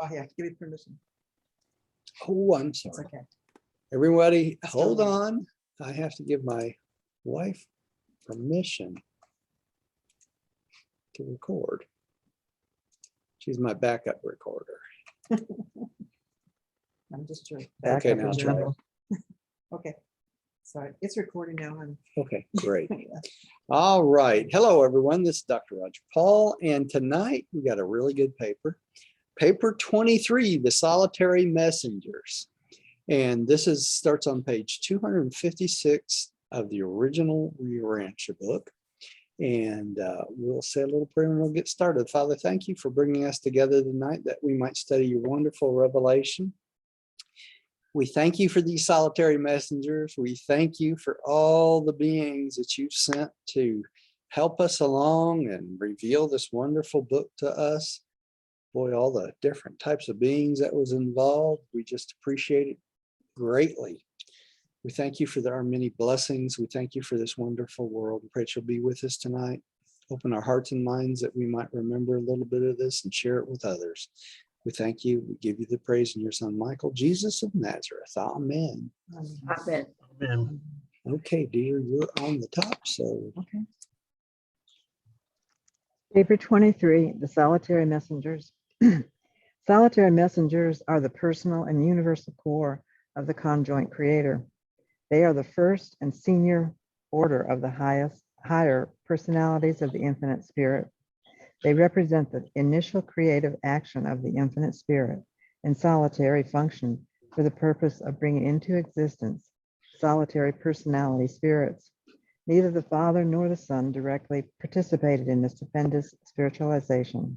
Oh, yeah, give me permission. Oh, I'm It's sorry. okay. Everybody, That's hold totally- on. I have to give my wife permission to record. She's my backup recorder. I'm just joking. Okay, Backup now in try it. general. Okay. Sorry, it's recording now. Okay, great. All right. Hello, everyone. This is Dr. Roger Paul, and tonight we got a really good paper. Paper 23, The Solitary Messengers. And this starts on page 256 of the original Urantia book. And we'll say a little prayer and we'll get started. Father, thank you for bringing us together tonight that we might study your wonderful revelation. We thank you for these solitary messengers. We thank you for all the beings that you've sent to help us along and reveal this wonderful book to us. Boy, all the different types of beings that was involved, we just appreciate it greatly. We thank you for our many blessings. We thank you for this wonderful world. We pray that you'll be with us tonight. Open our hearts and minds that we might remember a little bit of this and share it with others. We thank you. We give you the praise in your son, Michael, Jesus of Nazareth. Amen. Amen. Amen. Okay, dear, you're on the top. So Okay. Paper 23, The Solitary Messengers. Solitary messengers are the personal and universal core of the conjoint creator. They are the first and senior order of the higher personalities of the infinite spirit. They represent the initial creative action of the infinite spirit and solitary function for the purpose of bringing into existence solitary personality spirits. Neither the Father nor the Son directly participated in this stupendous spiritualization.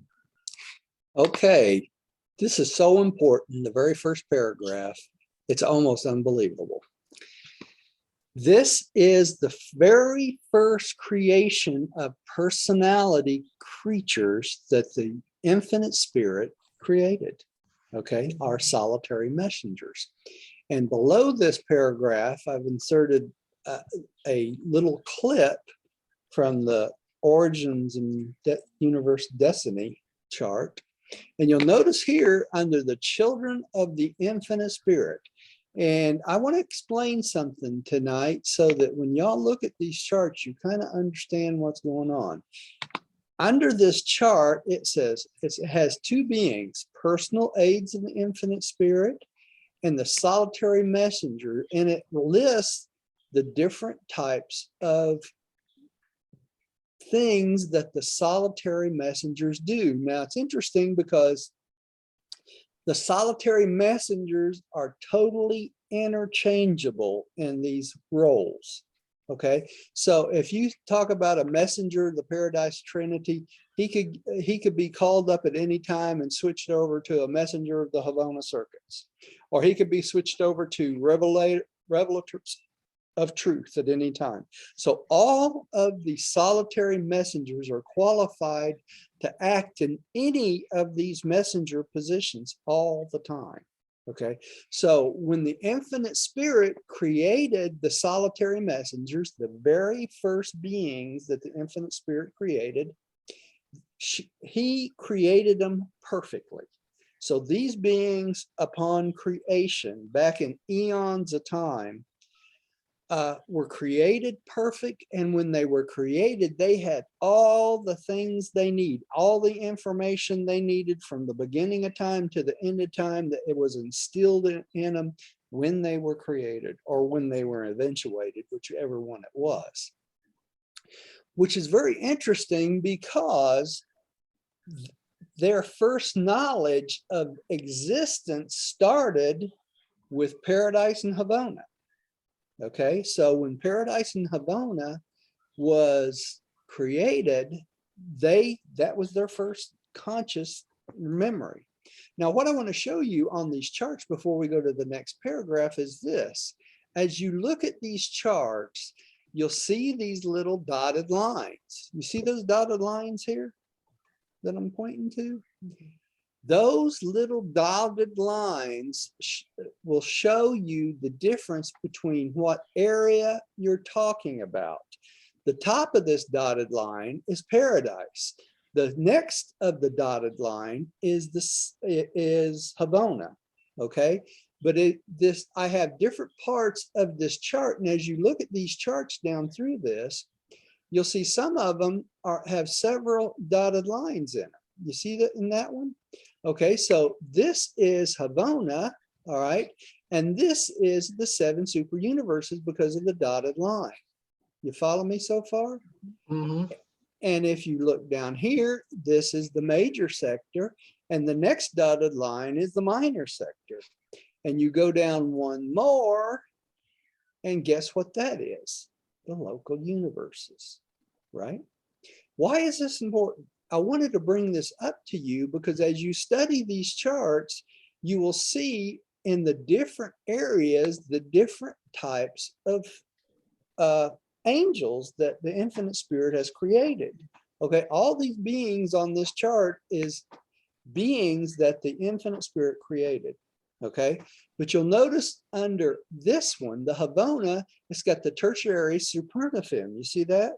okay, this is so important. The very first paragraph, it's almost unbelievable. This is the very first creation of personality creatures that the infinite spirit created, okay, our solitary messengers. And below this paragraph, I've inserted a little clip from the Origins and Universe Destiny chart. And you'll notice here under the Children of the Infinite Spirit, and I want to explain something tonight so that when y'all look at these charts, you kind of understand what's going on. Under this chart, it says it has two beings, personal aids of the infinite spirit and the solitary messenger, and it lists the different types of things that the solitary messengers do. Now, it's interesting because the solitary messengers are totally interchangeable in these roles. Okay, so if you talk about a messenger of the Paradise Trinity, he could be called up at any time and switched over to a messenger of the Havona circuits, or he could be switched over to Revelators of truth at any time. So all of the solitary messengers are qualified to act in any of these messenger positions all the time. Okay, so when the infinite spirit created the solitary messengers, the very first beings that the infinite spirit created, he created them perfectly. So these beings upon creation back in eons of time were created perfect, and when they were created, they had all the things they need, all the information they needed from the beginning of time to the end of time, that it was instilled in them when they were created or when they were eventuated, whichever one it was. Which is very interesting because their first knowledge of existence started with Paradise and Havona. Okay, so when Paradise and Havona was created, that was their first conscious memory. Now, what I want to show you on these charts before we go to the next paragraph is this. As you look at these charts, you'll see these little dotted lines. You see those dotted lines here that I'm pointing to? Those little dotted lines will show you the difference between what area you're talking about. The top of this dotted line is paradise. The next of the dotted line is Havona, okay? But I have different parts of this chart, and as you look at these charts down through this, you'll see some of them have several dotted lines in it. You see that in that one? Okay, so this is Havona, all right? And this is the 7 super universes because of the dotted line. You follow me so far? Mhm. And if you look down here, this is the major sector, and the next dotted line is the minor sector. And you go down one more, and guess what that is? The local universes, right? Why is this important? I wanted to bring this up to you because as you study these charts, you will see in the different areas, the different types of angels that the infinite spirit has created. Okay, all these beings on this chart is beings that the infinite spirit created. Okay, but you'll notice under this one, the Havona, it's got the tertiary Superuniverses. You see that?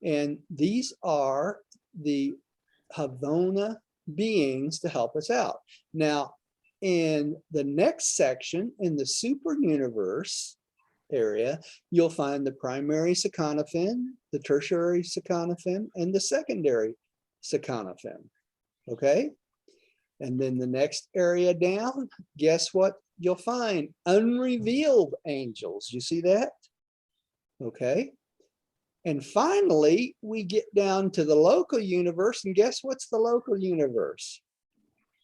And these are the Havona beings to help us out. Now, in the next section, in the super universe area, you'll find the primary Seconophen, the tertiary Seconophen, and the secondary Seconophen. Okay? And then the next area down, guess what you'll find? Unrevealed angels. You see that? Okay. And finally, we get down to the local universe, and guess what's the local universe?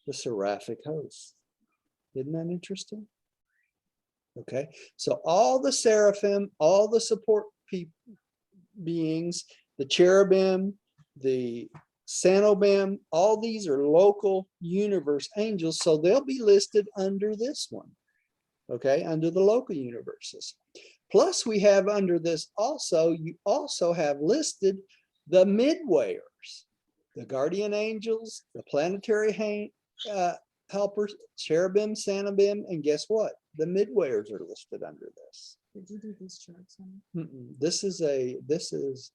The seraphic host. Isn't that interesting? Okay, so all the seraphim, all the support beings, the cherubim, the Sanobim, all these are local universe angels, so they'll be listed under this one, okay, under the local universes. Plus we have under this also, you also have listed the midwayers, the guardian angels, the planetary helpers, cherubim, Sanobim, and guess what? The midwayers are listed under this. Did you do these charts? This is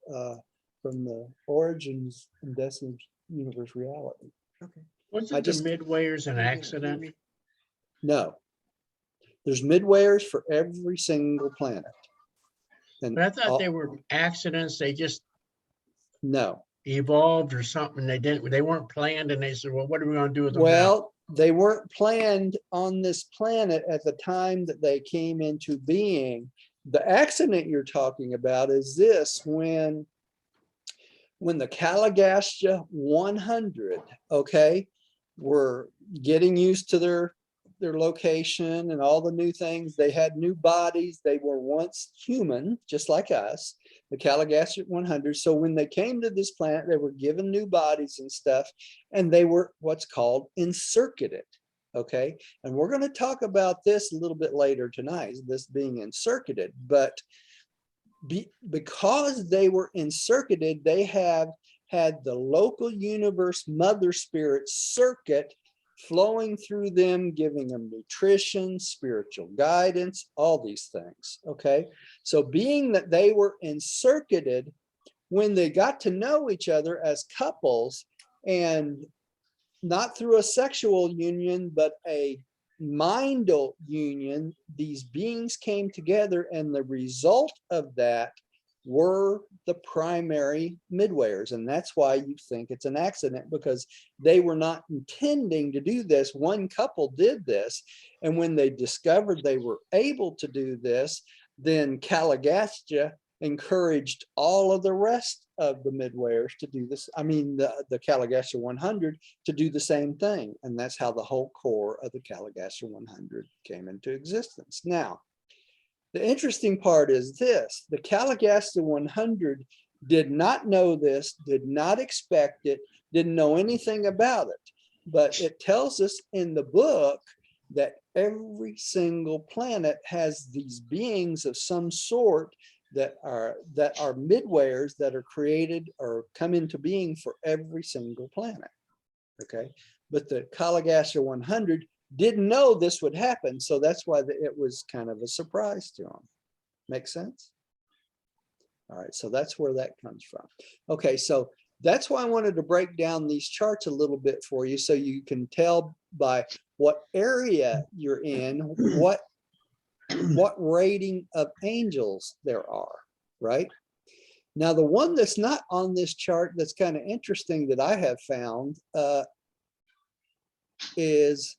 from the Origins and Destiny Universe Reality. Okay. Wasn't the midwayers an accident? No, there's midwayers for every single planet. And But I thought they were accidents. They just no. evolved or something. They weren't planned, and they said, well, what are we going to do with them now? Well, they weren't planned on this planet at the time that they came into being. The accident you're talking about is this: when the Caligastia 100, okay, were getting used to their location and all the new things. They had new bodies. They were once human, just like us, the Caligastia 100. So when they came to this planet, they were given new bodies and stuff, and they were what's called encircuited. Okay, and we're going to talk about this a little bit later tonight, this being encircuited. But because they were encircuited, they have had the local universe mother spirit circuit flowing through them, giving them nutrition, spiritual guidance, all these things. Okay, so being that they were encircuited, when they got to know each other as couples, and not through a sexual union, but a mindal union, these beings came together, and the result of that were the primary midwayers. And that's why you think it's an accident, because they were not intending to do this. One couple did this, and when they discovered they were able to do this, then Caligastia encouraged all of the rest of the midwayers to do this. I mean, the Caligastia 100 to do the same thing. And that's how the whole core of the Caligastia 100 came into existence. Now, the interesting part is this: the Caligastia 100 did not know this, did not expect it, didn't know anything about it. But it tells us in the book that every single planet has these beings of some sort that are midwayers that are created or come into being for every single planet. Okay, but the Caligastia 100 didn't know this would happen, so that's why it was kind of a surprise to them. Make sense? All right, so that's where that comes from. Okay, so That's why I wanted to break down these charts a little bit for you so you can tell by what area you're in, what rating of angels there are, right? Now, the one that's not on this chart that's kind of interesting that I have found is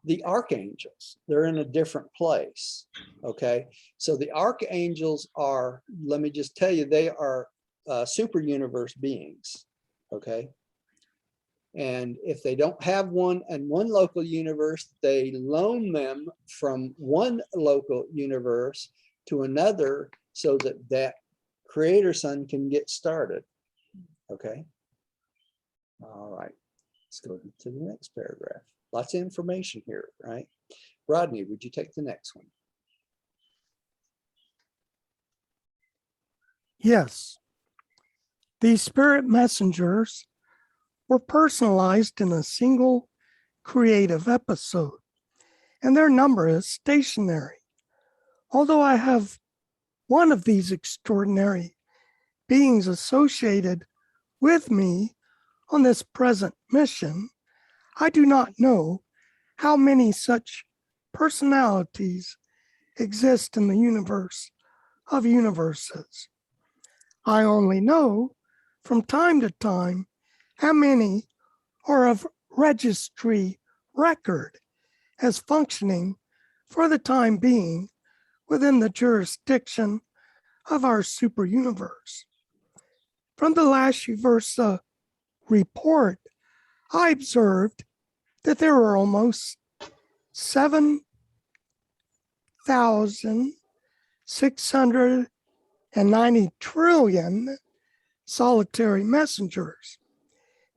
the archangels. They're in a different place, okay? So the archangels are, let me just tell you, they are super universe beings, okay? And if they don't have one in one local universe, they loan them from one local universe to another so that that creator sun can get started, okay? All right, let's go to the next paragraph. Lots of information here, right? Rodney, would you take the next one? Yes. These spirit messengers were personalized in a single creative episode, and their number is stationary. Although I have one of these extraordinary beings associated with me on this present mission, I do not know how many such personalities exist in the universe of universes. I only know from time to time how many are of registry record as functioning for the time being within the jurisdiction of our super universe. From the last Uversa report, I observed that there were almost 7,690 trillion solitary messengers,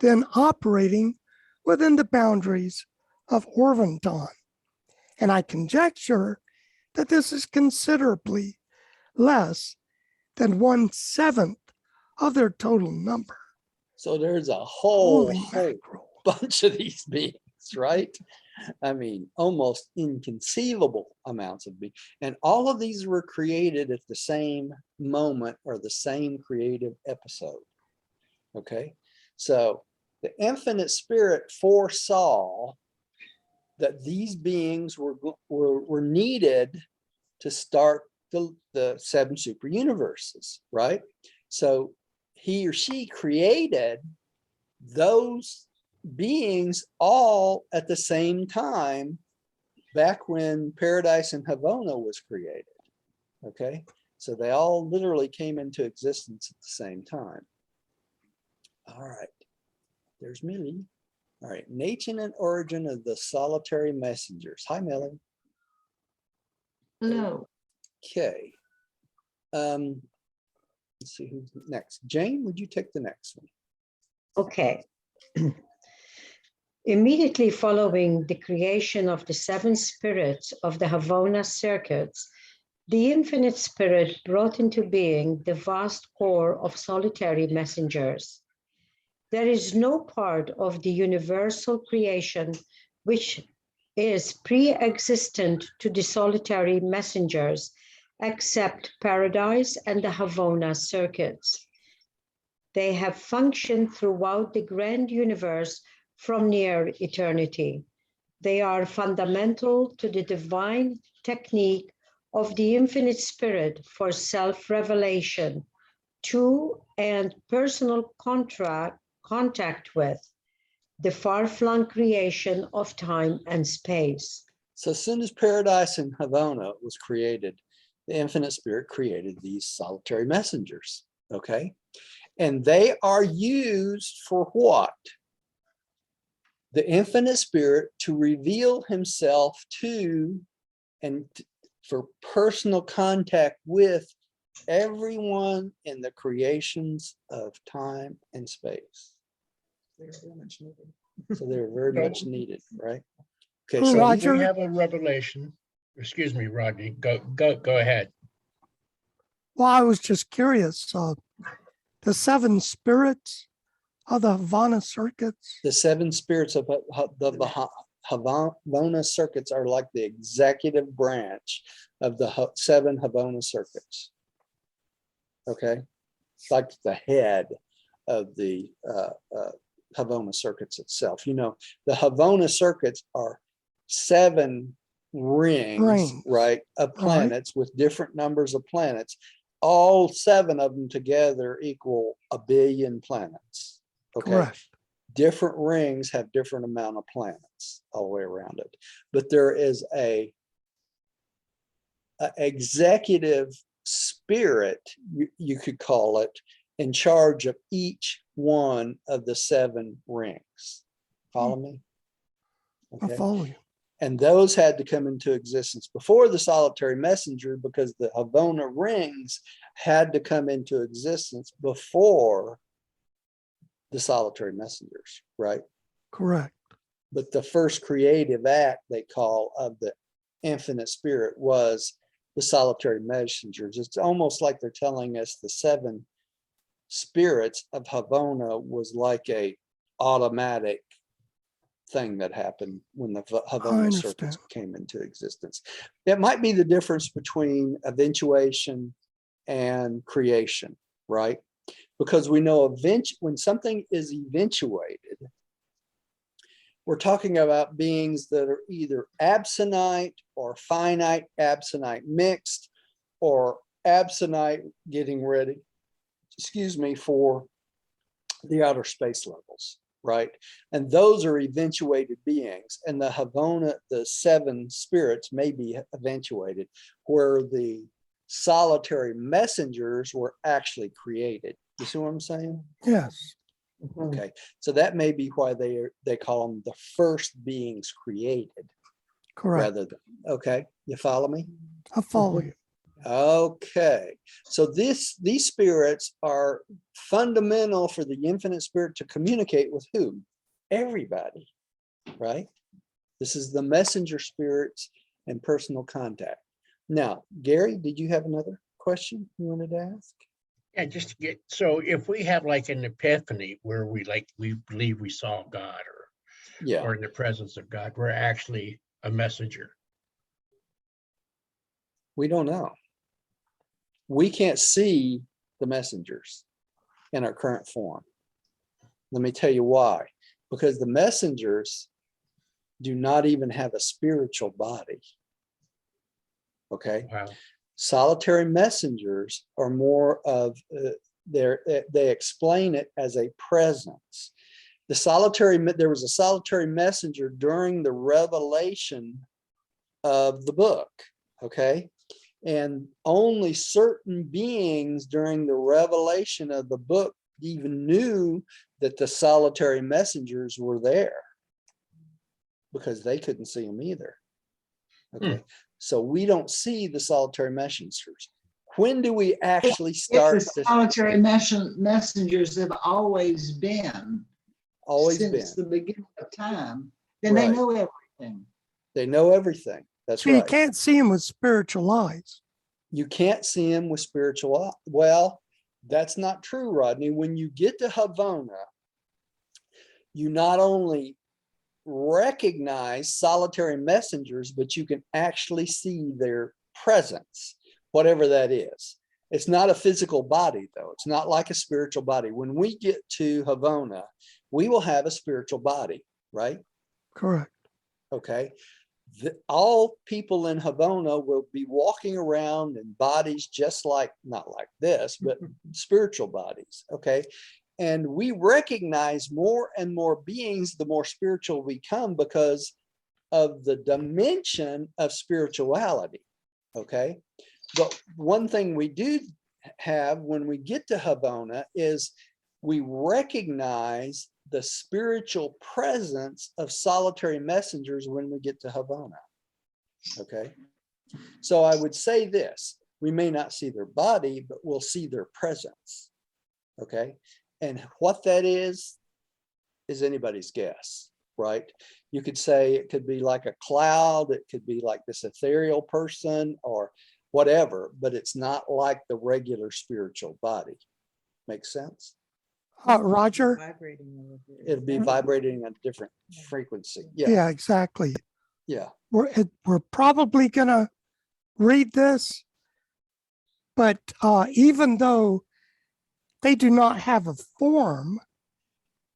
then operating within the boundaries of Orvanton. And I conjecture that this is considerably less than 1/7 of their total number. So there's a whole Holy mackerel. bunch of these beings, right? I mean, almost inconceivable amounts of beings. And all of these were created at the same moment or the same creative episode. Okay, so the infinite spirit foresaw that these beings were needed to start the 7 super universes, right? So he or she created those beings all at the same time back when Paradise and Havona was created, okay? So they all literally came into existence at the same time. All right, there's Millie. All right, nature and origin of the solitary messengers. Hi, Millie. Hello. Okay. Let's see who's next. Jane, would you take the next one? Okay. Immediately following the creation of the 7 spirits of the Havona circuits, the infinite spirit brought into being the vast core of solitary messengers. There is no part of the universal creation which is pre-existent to the solitary messengers except Paradise and the Havona circuits. They have functioned throughout the grand universe from near eternity. They are fundamental to the divine technique of the infinite spirit for self-revelation to and personal contact with the far-flung creation of time and space. So as soon as Paradise and Havona was created, the infinite spirit created these solitary messengers, okay? And they are used for what? The infinite spirit to reveal himself to and for personal contact with everyone in the creations of time and space. They're very much needed. So they're very much needed, right? Okay, Oh, so Roger. We have a revelation. Excuse me, Rodney. Go ahead. Well, I was just curious. The 7 spirits of the Havana circuits. the 7 spirits of the Havona circuits are like the executive branch of the 7 Havona circuits. Okay, it's like the head of the Havona circuits itself. You know, the Havona circuits are 7 rings, right, of planets with different numbers of planets. All 7 of them together equal 1 billion planets. Okay. Correct. Different rings have different amount of planets all the way around it. But there is a executive spirit, you could call it, in charge of each one of the 7 rings. Follow me? I follow you. And those had to come into existence before the solitary messenger, because the Havona rings had to come into existence before the solitary messengers, right? Correct. But the first creative act, they call, of the infinite spirit was the solitary messengers. It's almost like they're telling us the 7 spirits of Havona was like a automatic thing that happened when the Havona circuits came into existence. It might be the difference between eventuation and creation, right? Because we know when something is eventuated, we're talking about beings that are either absonite or finite absonite mixed, or absonite getting ready, for the outer space levels, right? And those are eventuated beings. And the Havona, the 7 spirits may be eventuated, where the solitary messengers were actually created. You see what I'm saying? Yes. Okay, so that may be why they call them the first beings created. Correct. Rather than, okay, you follow me? I follow you. Okay, so these spirits are fundamental for the infinite spirit to communicate with who? Everybody, right? This is the messenger spirits and personal contact. Now, Gary, did you have another question you wanted to ask? Yeah, just to get, so if we have like an epiphany where we believe we saw God, Yeah, or in the presence of God, we're actually a messenger. we don't know. We can't see the messengers in our current form. Let me tell you why. Because the messengers do not even have a spiritual body. Okay. Wow. Solitary messengers are more of they explain it as a presence. There was a solitary messenger during the revelation of the book. Okay. And only certain beings during the revelation of the book even knew that the solitary messengers were there, because they couldn't see them either. Okay. So we don't see the solitary messengers. When do we actually start? If the solitary messengers have always been since the beginning of time, then they know everything. They know everything. That's So right. you can't see them with spiritual eyes. You can't see them with spiritual eyes. Well, that's not true, Rodney. When you get to Havona, you not only recognize solitary messengers, but you can actually see their presence, whatever that is. It's not a physical body, though. It's not like a spiritual body. When we get to Havona, we will have a spiritual body, right? Correct. Okay. All people in Havona will be walking around in bodies just like, not like this, but spiritual bodies. Okay. And we recognize more and more beings the more spiritual we become, because of the dimension of spirituality. Okay. But one thing we do have when we get to Havona is we recognize the spiritual presence of solitary messengers when we get to Havona. Okay. So I would say this: we may not see their body, but we'll see their presence. Okay. And what that is anybody's guess, right? You could say it could be like a cloud, it could be like this ethereal person or whatever, but it's not like the regular spiritual body. Makes sense? Roger? Vibrating a little bit. It'll be vibrating at a different frequency. Yeah, exactly. Yeah. We're probably going to read this, but even though they do not have a form.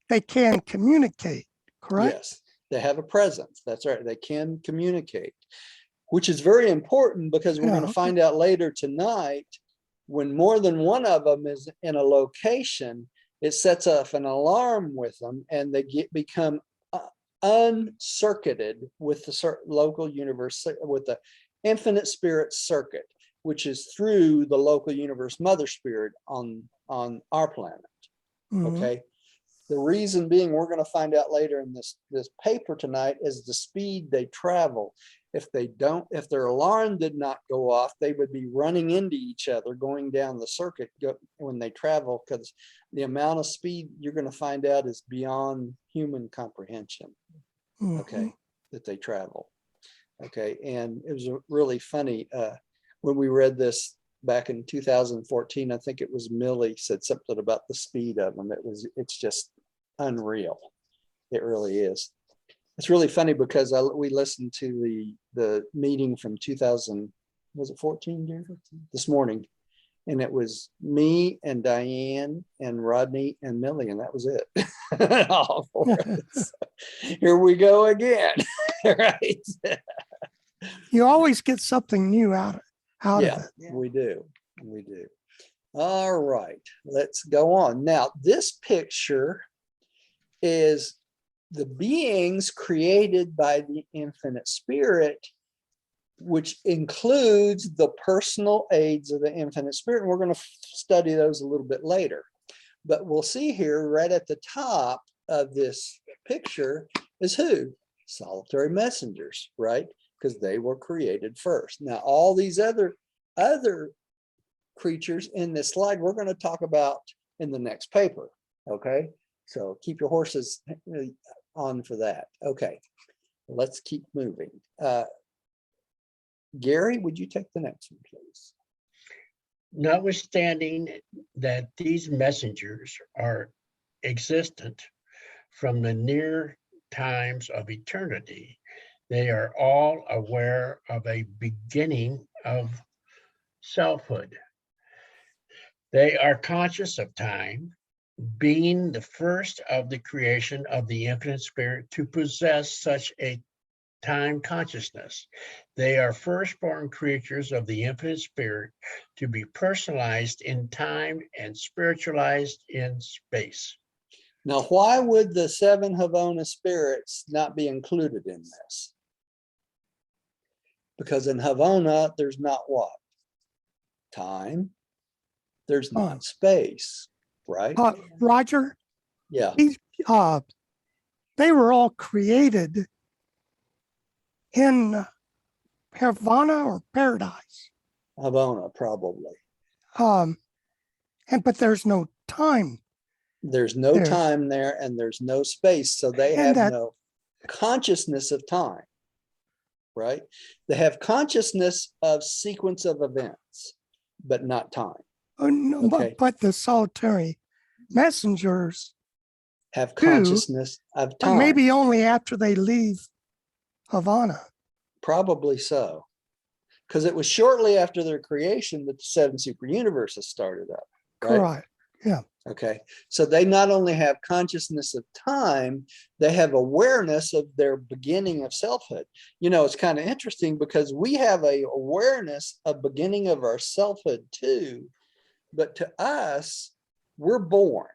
They can communicate, correct? Yes, they have a presence. That's right. They can communicate, which is very important because we're Yeah, going to okay. find out later tonight when more than one of them is in a location, it sets off an alarm with them and they become uncircuited with the local universe, with the infinite spirit circuit, which is through the local universe mother spirit on our planet. Mhm. Okay. The reason being, we're going to find out later in this paper tonight, is the speed they travel. If their alarm did not go off, they would be running into each other going down the circuit when they travel, because the amount of speed you're going to find out is beyond human comprehension. Mhm. Okay, that they travel. Okay, and it was really funny when we read this back in 2014. I think it was Millie said something about the speed of them. It's just unreal. It really is. It's really funny because we listened to the meeting from 2014 this morning, and it was me and Diane and Rodney and Millie, and that was it. All four of us. Here we go again. Right? You always get something new out of Yeah, it. Yeah. we do. We do. All right, let's go on. Now, this picture is the beings created by the infinite spirit, which includes the personal aids of the infinite spirit. And we're going to study those a little bit later. But we'll see here right at the top of this picture is who? Solitary messengers, right? Because they were created first. Now, all these other creatures in this slide, we're going to talk about in the next paper. Okay, so keep your horses on for that. Okay, let's keep moving. Gary, would you take the next one, please? Notwithstanding that these messengers are existent from the near times of eternity, they are all aware of a beginning of selfhood. They are conscious of time, being the first of the creation of the infinite spirit to possess such a time consciousness. They are firstborn creatures of the infinite spirit to be personalized in time and spiritualized in space. Now, why would the 7 Havona spirits not be included in this? Because in Havona, there's not what? Time. There's not space, right? Roger, Yeah, these, they were all created in Havana or Paradise. Havona, probably. But there's no time. There's no There. time there and there's no space. So they And have that- no consciousness of time, right? They have consciousness of sequence of events, but not time. Oh, no, Okay. but the solitary messengers, Have do, consciousness of but time. maybe only after they leave Havana. Probably so. Because it was shortly after their creation that the 7 superuniverses started up, right? Correct. Yeah. Okay, so they not only have consciousness of time, they have awareness of their beginning of selfhood. You know, it's kind of interesting because we have a awareness of beginning of our selfhood too, but to us, we're born,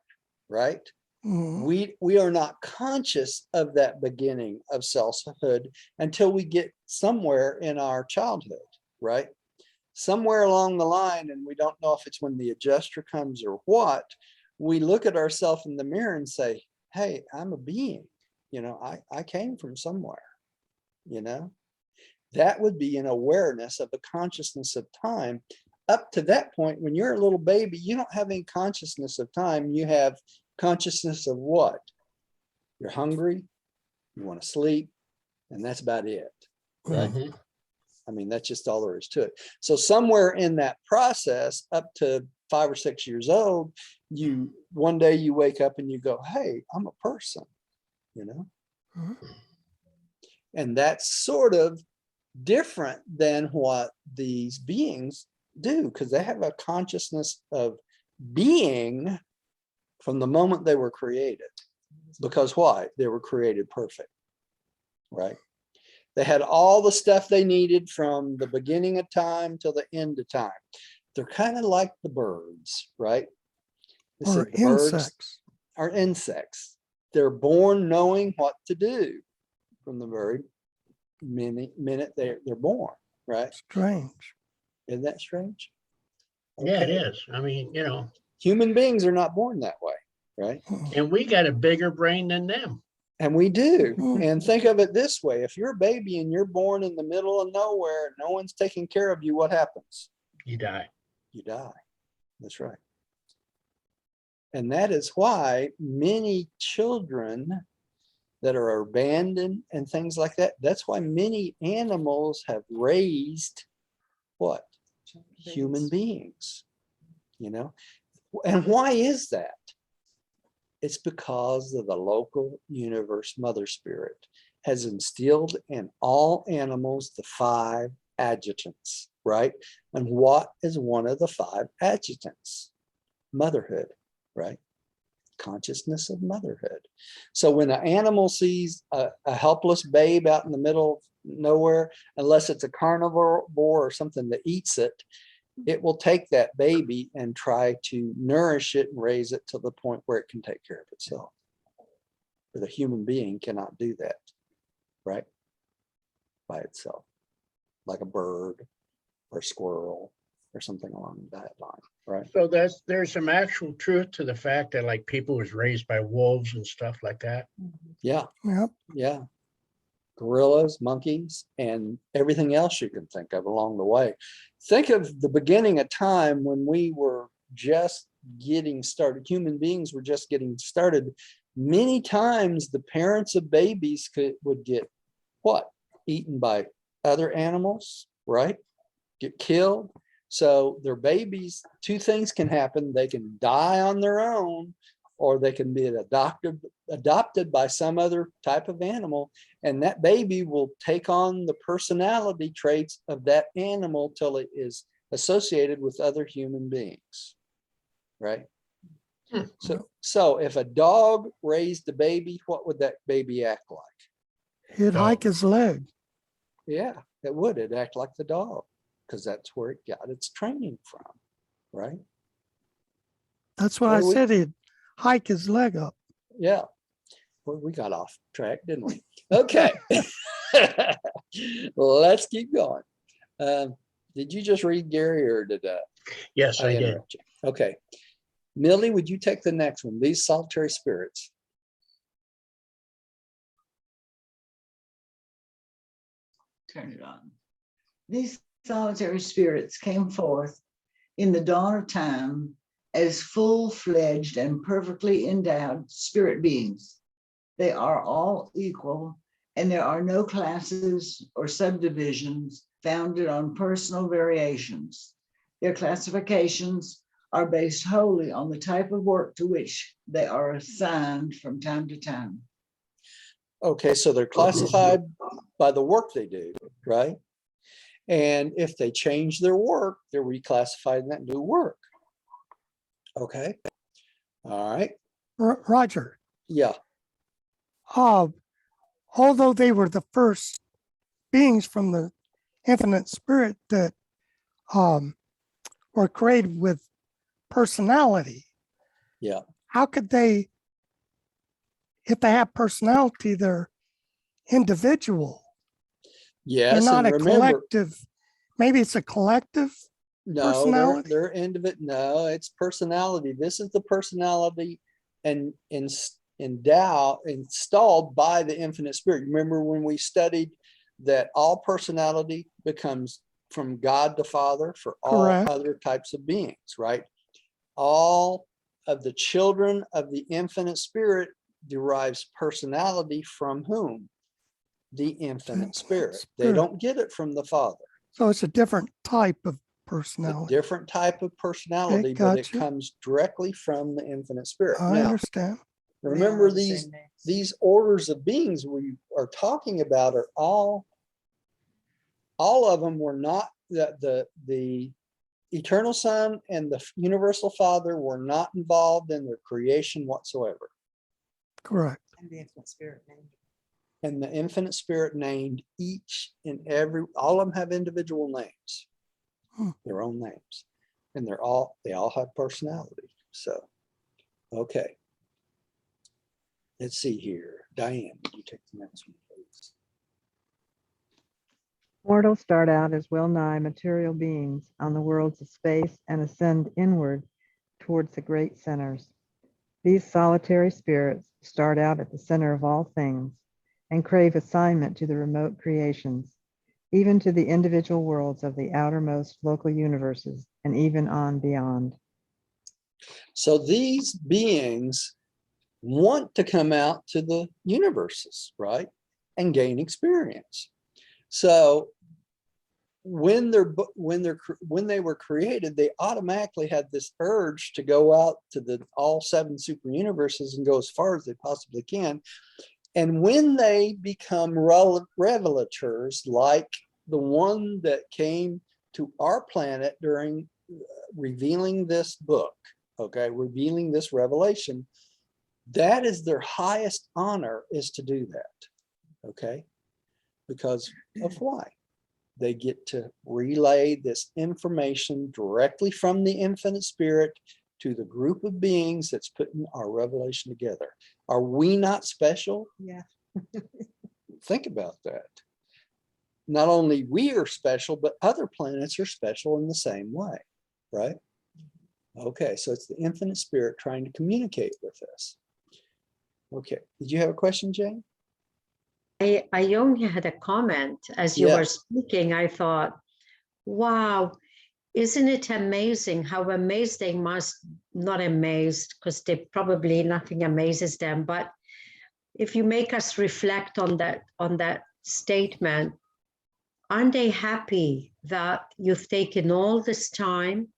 right? Mhm. We are not conscious of that beginning of selfhood until we get somewhere in our childhood, right? Somewhere along the line, and we don't know if it's when the adjuster comes or what, we look at ourselves in the mirror and say, hey, I'm a being, you know, I came from somewhere, you know. That would be an awareness of the consciousness of time. Up to that point, when you're a little baby, you don't have any consciousness of time. You have consciousness of what? You're hungry, you want to sleep, and that's about it, right? Mhm. I mean, that's just all there is to it. So somewhere in that process, up to 5 or 6 years old, one day you wake up and you go, hey, I'm a person, you know? Mhm. And that's sort of different than what these beings do, because they have a consciousness of being from the moment they were created. Because why? They were created perfect, right? They had all the stuff they needed from the beginning of time till the end of time. They're kind of like the birds, right? They Or said the birds insects. are insects. They're born knowing what to do from the very minute they're born, right? Strange. Isn't that strange? Yeah, it Okay. is. I mean, you know, Human beings are not born that way, right? and we got a bigger brain than them. And we do. Mhm. And think of it this way. If you're a baby and you're born in the middle of nowhere, no one's taking care of you, what happens? You die. You die. That's right. And that is why many children that are abandoned and things like that, that's why many animals have raised what? Human beings, you know? And why is that? It's because of the local universe mother spirit has instilled in all animals the 5 adjutants, right? And what is one of the 5 adjutants? Motherhood, right? Consciousness of motherhood. So when an animal sees a helpless babe out in the middle of nowhere, unless it's a carnivore or something that eats it, it will take that baby and try to nourish it and raise it to the point where it can take care of itself. But a human being cannot do that, right? By itself, like a bird or a squirrel or something along that line, right? So there's some actual truth to the fact that like people was raised by wolves and stuff like that. Yeah, Yep. yeah. Gorillas, monkeys, and everything else you can think of along the way. Think of the beginning of time when we were just getting started. Human beings were just getting started. Many times the parents of babies would get what? Eaten by other animals, right? Get killed. So their babies, 2 things can happen. They can die on their own, or they can be adopted by some other type of animal. And that baby will take on the personality traits of that animal till it is associated with other human beings, right? So if a dog raised a baby, what would that baby act like? He'd hike his leg. Yeah, it would. It'd act like the dog because that's where it got its training from, right? That's what What I do we- said. He'd hike his leg up. Yeah. Well, we got off track, didn't we? Okay. Let's keep going. Did you just read, Gary, or did Yes, I did. interrupt you? Okay. Millie, would you take the next one? These solitary spirits. Turn it on. These solitary spirits came forth in the dawn of time as full-fledged and perfectly endowed spirit beings. They are all equal, and there are no classes or subdivisions founded on personal variations. Their classifications are based wholly on the type of work to which they are assigned from time to time. Okay, so they're classified by the work they do, right? And if they change their work, they're reclassified in that new work. Okay. All right. Roger, Yeah. although they were the first beings from the infinite spirit that were created with personality, Yeah. how could they, if they have personality, they're individual. They're Yes. not And a remember, collective. Maybe it's a collective no, personality. they're individual. No, it's personality. This is the personality and installed by the infinite spirit. Remember when we studied that all personality becomes from God the Father for all Correct. other types of beings, right? All of the children of the infinite spirit derives personality from whom? The infinite spirit. They don't get it from the Father. So it's a different type of A personality. different type of personality, but it gotcha. comes directly from the infinite spirit. I Now, understand. remember these orders of beings we are talking about are all of them were not the Eternal Son and the Universal Father were not involved in their creation whatsoever. Correct. And the infinite spirit named. And the infinite spirit named each and every, all of them have individual names, their own names. And they all have personality. So, okay. Let's see here. Diane, you take the next one, please. Mortals start out as well-nigh material beings on the worlds of space and ascend inward towards the great centers. These solitary spirits start out at the center of all things and crave assignment to the remote creations, even to the individual worlds of the outermost local universes and even on beyond. So these beings want to come out to the universes, right? And gain experience. So when they were created, they automatically had this urge to go out to the all 7 super universes and go as far as they possibly can. And when they become revelators, like the one that came to our planet during revealing this book, okay, revealing this revelation, that is their highest honor, is to do that, okay? Because of why? They get to relay this information directly from the infinite spirit to the group of beings that's putting our revelation together. Are we not special? Yeah. Think about that. Not only we are special, but other planets are special in the same way, right? Okay, so it's the infinite spirit trying to communicate with us. Okay, did you have a question, Jane? I only had a comment as you were speaking. I thought, wow, isn't it amazing how amazed they must, not amazed, because they probably nothing amazes them, but if you make us reflect on that statement, aren't they happy that you've taken all this time?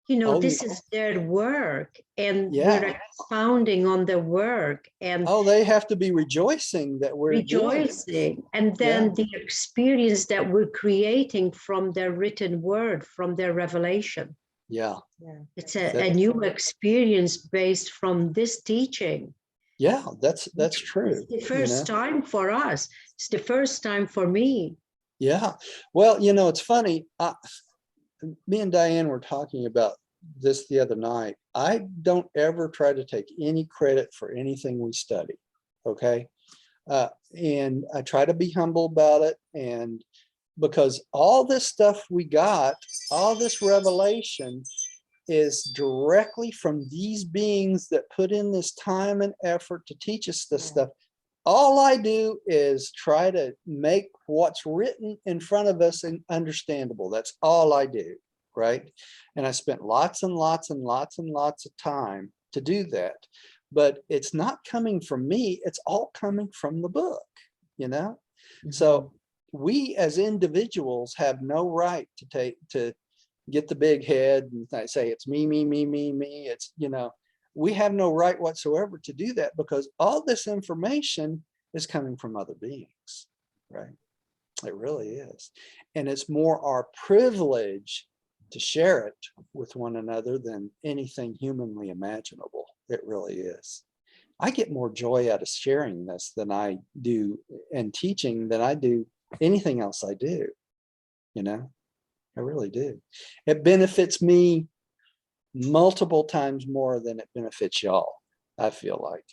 You know, this is their work, and we're expounding on the work, and they have to be rejoicing that we're rejoicing, and then the experience that we're creating from their written word, from their revelation. Yeah. It's a new experience based from this teaching. Yeah, that's true. It's the first time for us. It's the first time for me. Yeah. Well, it's funny. Me and Diane were talking about this the other night. I don't ever try to take any credit for anything we study. Okay. And I try to be humble about it. And because all this stuff we got, all this revelation is directly from these beings that put in this time and effort to teach us this stuff. All I do is try to make what's written in front of us understandable. That's all I do, right? And I spent lots and lots and lots and lots of time to do that. But it's not coming from me. It's all coming from the book, So we as individuals have no right to get the big head and say it's me, me, me, me, me. It's, we have no right whatsoever to do that, because all this information is coming from other beings, right? It really is. And it's more our privilege to share it with one another than anything humanly imaginable. It really is. I get more joy out of sharing this than I do and teaching than I do anything else I do, I really do. It benefits me multiple times more than it benefits y'all, I feel like,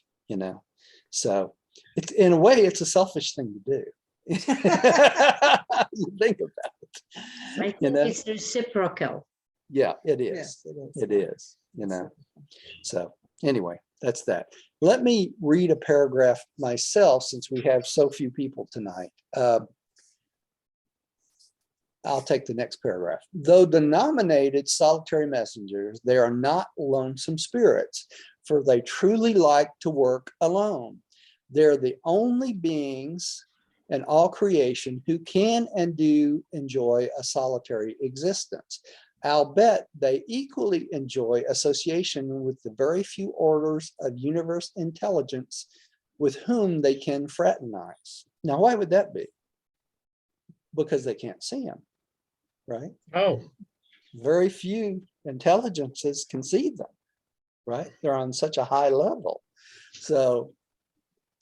so it's, in a way, it's a selfish thing to do. You think about it. I think it's reciprocal. Yeah, it is. It is, So anyway, that's that. Let me read a paragraph myself, since we have so few people tonight. I'll take the next paragraph. Though denominated solitary messengers, they are not lonesome spirits, for they truly like to work alone. They're the only beings in all creation who can and do enjoy a solitary existence. I'll bet they equally enjoy association with the very few orders of universe intelligence with whom they can fraternize. Now, why would that be? Because they can't see them. Right? Oh, very few intelligences can see them, right? They're on such a high level. So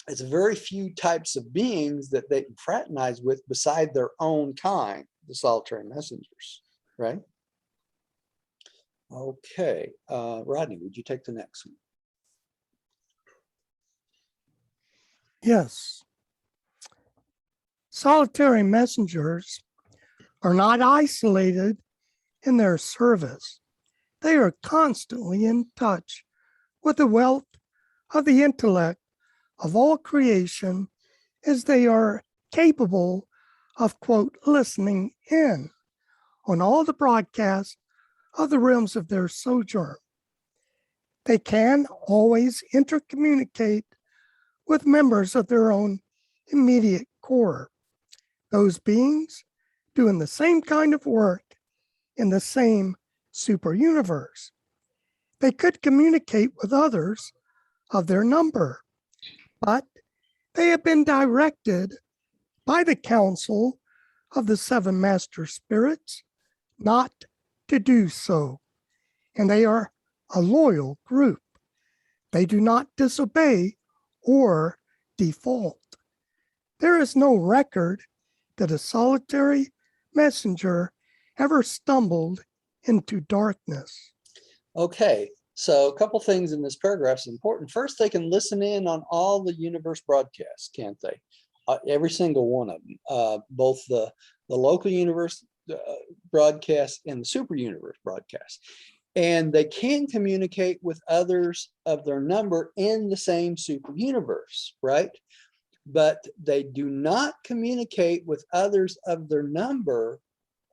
it's very few types of beings that they can fraternize with beside their own kind, the solitary messengers, right? Okay, Rodney, would you take the next one? Yes. Solitary messengers are not isolated in their service. They are constantly in touch with the wealth of the intellect of all creation as they are capable of, quote, listening in on all the broadcasts of the realms of their sojourn. They can always intercommunicate with members of their own immediate core, those beings doing the same kind of work in the same super universe. They could communicate with others of their number, but they have been directed by the council of the seven master spirits not to do so, and they are a loyal group. They do not disobey or default. There is no record that a solitary messenger ever stumbled into darkness. Okay, so a couple things in this paragraph is important. First, they can listen in on all the universe broadcasts, can't they? Every single one of them, both the local universe broadcast and the super universe broadcast. And they can communicate with others of their number in the same super universe, right? But they do not communicate with others of their number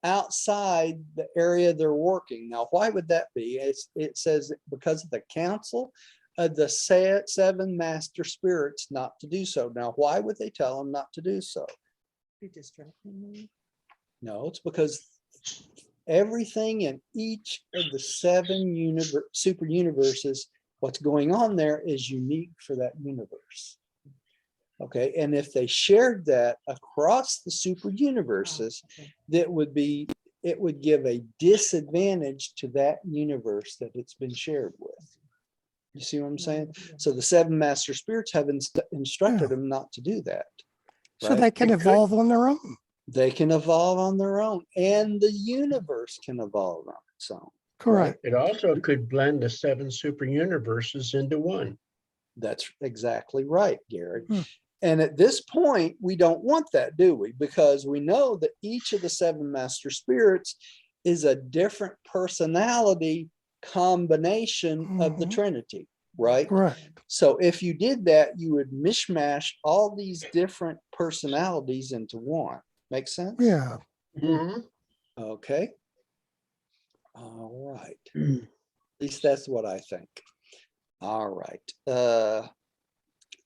outside the area they're working. Now, why would that be? It says because of the council of the seven master spirits not to do so. Now, why would they tell them not to do so? Be distracting. No, it's because everything in each of the seven super universes, what's going on there is unique for that universe. Okay, and if they shared that across the super universes, it would give a disadvantage to that universe that it's been shared with. You see what I'm saying? So the seven master spirits have instructed them not to do that. So right? they can evolve on their own. They can evolve on their own, and the universe can evolve on its own. Correct. It also could blend the seven super universes into one. That's exactly right, Gary. Hmm. And at this point, we don't want that, do we? Because we know that each of the seven master spirits is a different personality combination of the Mhm. Trinity, right? Correct. So if you did that, you would mishmash all these different personalities into one. Make sense? Yeah. Mhm. Okay. All right. At least that's what I think. All right.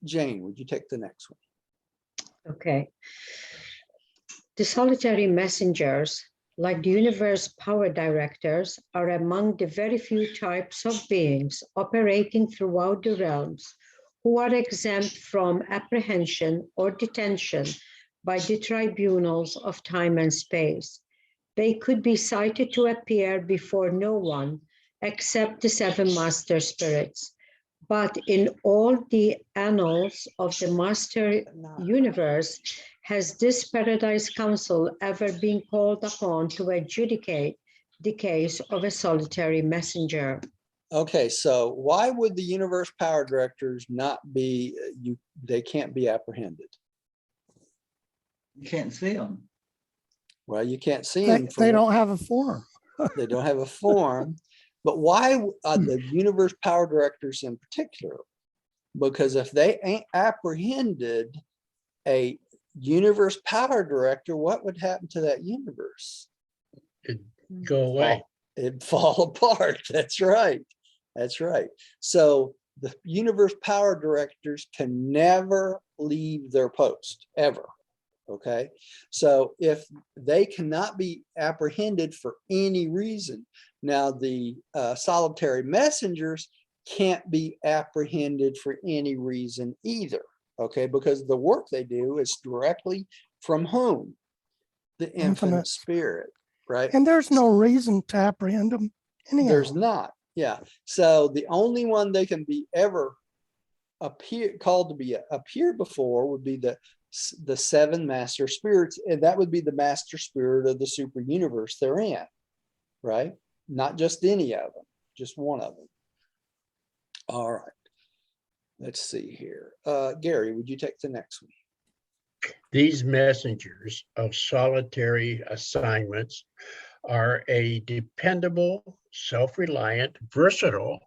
Jane, would you take the next one? Okay. The solitary messengers, like the universe power directors, are among the very few types of beings operating throughout the realms who are exempt from apprehension or detention by the tribunals of time and space. They could be cited to appear before no one except the seven master spirits. But in all the annals of the master universe, has this Paradise Council ever been called upon to adjudicate the case of a solitary messenger? Okay, so why would the universe power directors not be, they can't be apprehended? You can't see them. Well, you can't see They, them. they don't have a form. They don't have a form. But why the universe power directors in particular? Because if they ain't apprehended a universe power director, what would happen to that universe? It'd go away. It'd fall apart. That's right. That's right. So the universe power directors can never leave their post, ever. Okay. So if they cannot be apprehended for any reason, now the solitary messengers can't be apprehended for any reason either. Okay. Because the work they do is directly from whom? The infinite spirit. right? And there's no reason to apprehend them anyhow. There's not. Yeah. So the only one they can be ever called to be appear before would be the seven master spirits, and that would be the master spirit of the super universe they're in, right? Not just any of them, just one of them. All right. Let's see here. Gary, would you take the next one? These messengers of solitary assignments are a dependable, self-reliant, versatile,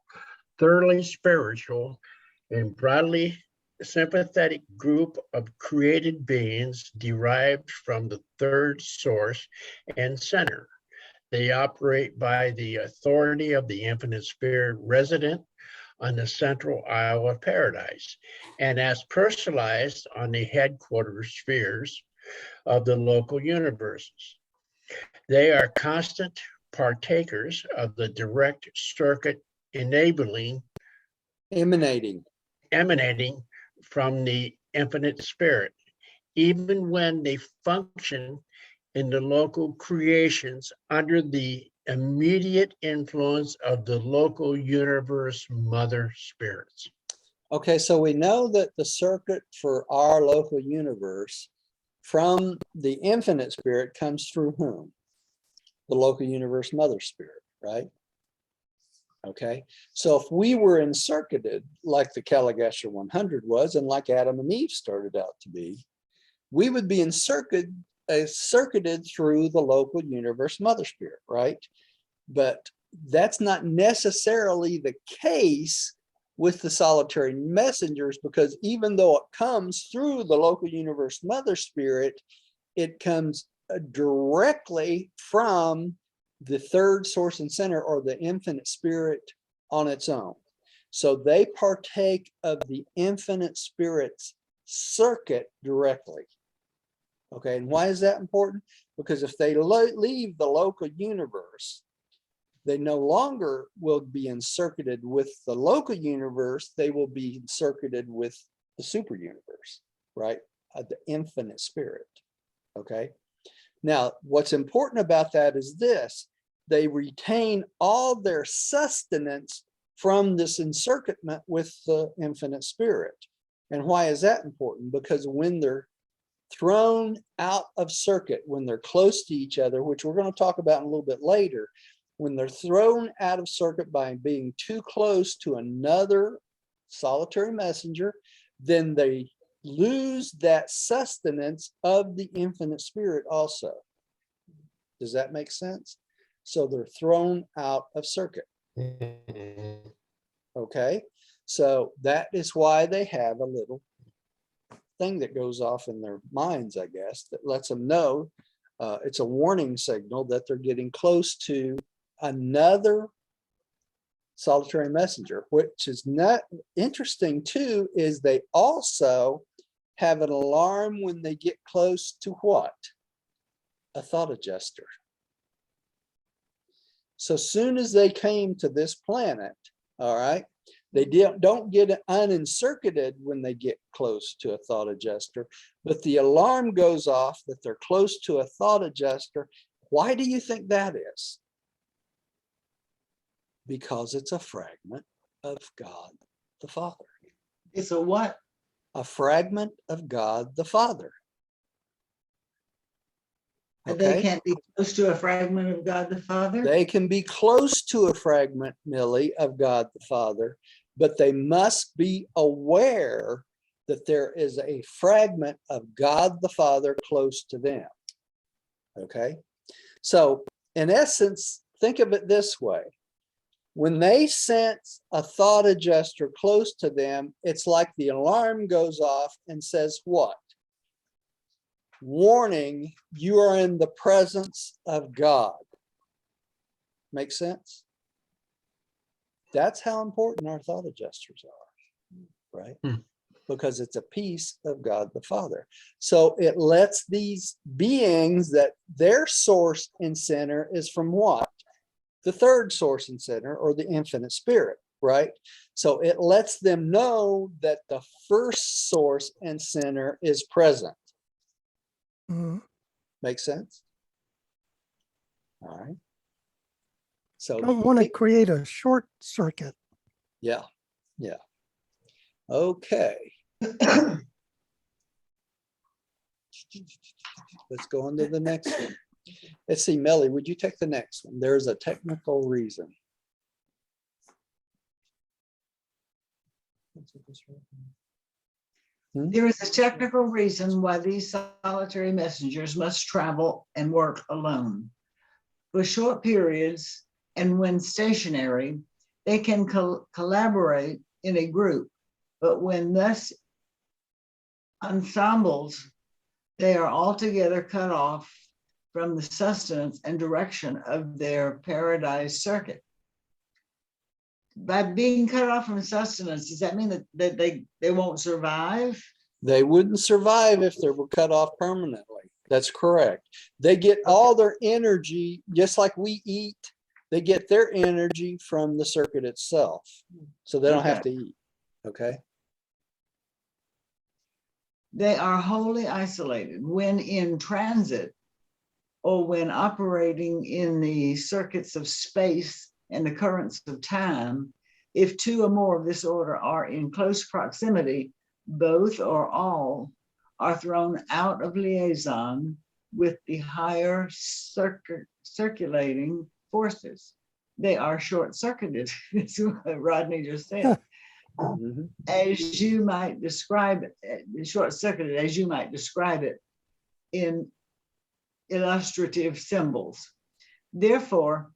thoroughly spiritual, and broadly sympathetic group of created beings derived from the third source and center. They operate by the authority of the infinite spirit resident on the central isle of paradise, and as personalized on the headquarters spheres of the local universes. They are constant partakers of the direct circuit emanating from the infinite spirit, even when they function in the local creations under the immediate influence of the local universe mother spirits. Okay, so we know that the circuit for our local universe from the infinite spirit comes through whom? The local universe mother spirit, right? Okay, so if we were encircuited like the Kalagesha 100 was, and like Adam and Eve started out to be, we would be circuited through the local universe mother spirit, right? But that's not necessarily the case with the solitary messengers, because even though it comes through the local universe mother spirit, it comes directly from the third source and center, or the infinite spirit on its own. So they partake of the infinite spirit's circuit directly. Okay, and why is that important? Because if they leave the local universe, they no longer will be encircuited with the local universe, they will be encircuited with the super universe, right? The infinite spirit, okay? Now, what's important about that is this: they retain all their sustenance from this encircuitment with the infinite spirit. And why is that important? Because when they're thrown out of circuit, when they're close to each other, which we're going to talk about in a little bit later, when they're thrown out of circuit by being too close to another solitary messenger, then they lose that sustenance of the infinite spirit also. Does that make sense? So they're thrown out of circuit. Okay, so that is why they have a little thing that goes off in their minds, I guess, that lets them know it's a warning signal that they're getting close to another solitary messenger. Which is not interesting too, is they also have an alarm when they get close to what? A thought adjuster. So soon as they came to this planet, all right, they don't get unencircuited when they get close to a thought adjuster, but the alarm goes off that they're close to a thought adjuster. Why do you think that is? Because it's a fragment of God the Father. It's a what? A fragment of God the Father. And they Okay? can't be close to a fragment of God the Father? They can be close to a fragment, Millie, of God the Father, but they must be aware that there is a fragment of God the Father close to them. Okay? So, in essence, think of it this way. When they sense a thought adjuster close to them, it's like the alarm goes off and says what? Warning, you are in the presence of God. Make sense? That's how important our thought adjusters are, right? Because it's a piece of God the Father. So it lets these beings that their source and center is from what? The third source and center, or the infinite spirit, right? So it lets them know that the first source and center is present. Mhm. Make sense? All right. So Don't want to create a short circuit. yeah, yeah. Okay. Let's go on to the next one. Let's see, Melly, would you take the next one? There's a technical reason. There is a technical reason why these solitary messengers must travel and work alone. For short periods and when stationary, they can collaborate in a group, but when thus ensembles, they are altogether cut off from the sustenance and direction of their paradise circuit. By being cut off from sustenance, does that mean that they won't survive? They wouldn't survive if they were cut off permanently. That's correct. They get all their energy, just like we eat, they get their energy from the circuit itself. So they don't have to eat. Okay. They are wholly isolated when in transit or when operating in the circuits of space and the currents of time. If two or more of this order are in close proximity, both or all are thrown out of liaison with the higher circulating forces. They are short-circuited, is what Rodney just said. Mhm. As you might describe it, short-circuited, as you might describe it in illustrative symbols. Therefore,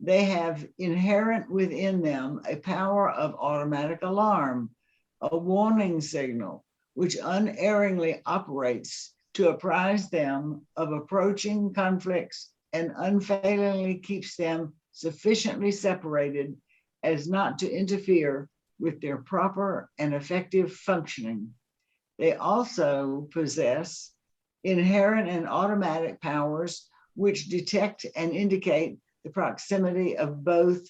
they have inherent within them a power of automatic alarm, a warning signal, which unerringly operates to apprise them of approaching conflicts and unfailingly keeps them sufficiently separated as not to interfere with their proper and effective functioning. They also possess inherent and automatic powers which detect and indicate the proximity of both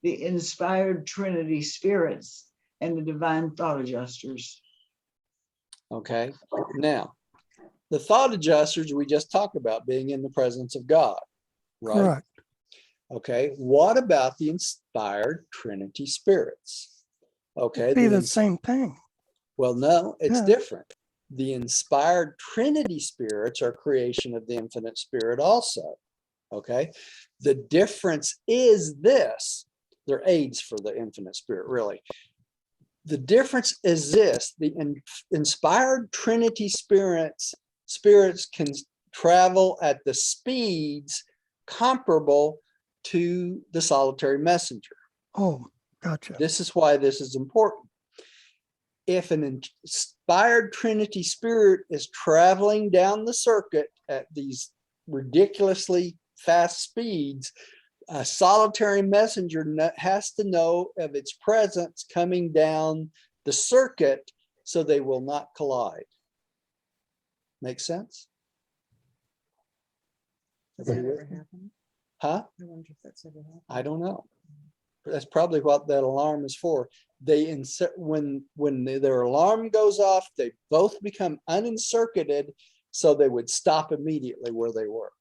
the inspired Trinity spirits and the divine thought adjusters. Okay. Now, the thought adjusters we just talked about being in the presence of God, right? Correct. Okay. What about the inspired Trinity spirits? Okay. It'd be the same thing. Well, no, it's Yeah. different. The inspired Trinity spirits are creation of the infinite spirit also. Okay. The difference is this. They're aids for the infinite spirit, really. The difference is this. The inspired Trinity spirits can travel at the speeds comparable to the solitary messenger. Oh, gotcha. This is why this is important. If an inspired Trinity spirit is traveling down the circuit at these ridiculously fast speeds, a solitary messenger has to know of its presence coming down the circuit so they will not collide. Make sense? Has that Everybody ever with me? happened? Huh? I wonder if that's ever happened. I don't know. That's probably what that alarm is for. They insert when their alarm goes off, they both become unencircuited, so they would stop immediately where they were.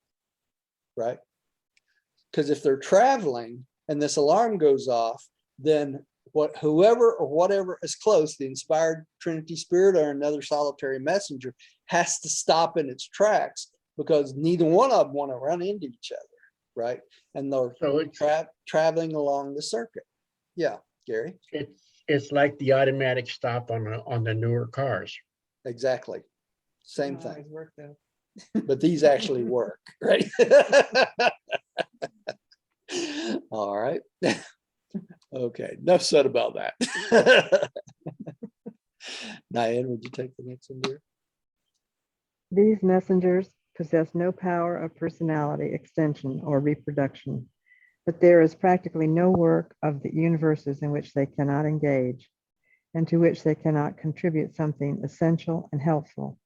Right? Because if they're traveling and this alarm goes off, then whoever or whatever is close, the inspired Trinity spirit or another solitary messenger, has to stop in its tracks because neither one of them want to run into each other, right? And they're So it's traveling along the circuit. Yeah, Gary, it's like the automatic stop on the newer cars. exactly. Same Doesn't thing. always work though. But these actually work, right? All right. Okay, enough said about that. Diane, would you take the next one, dear? These messengers possess no power of personality extension or reproduction, but there is practically no work of the universes in which they cannot engage and to which they cannot contribute something essential and helpful.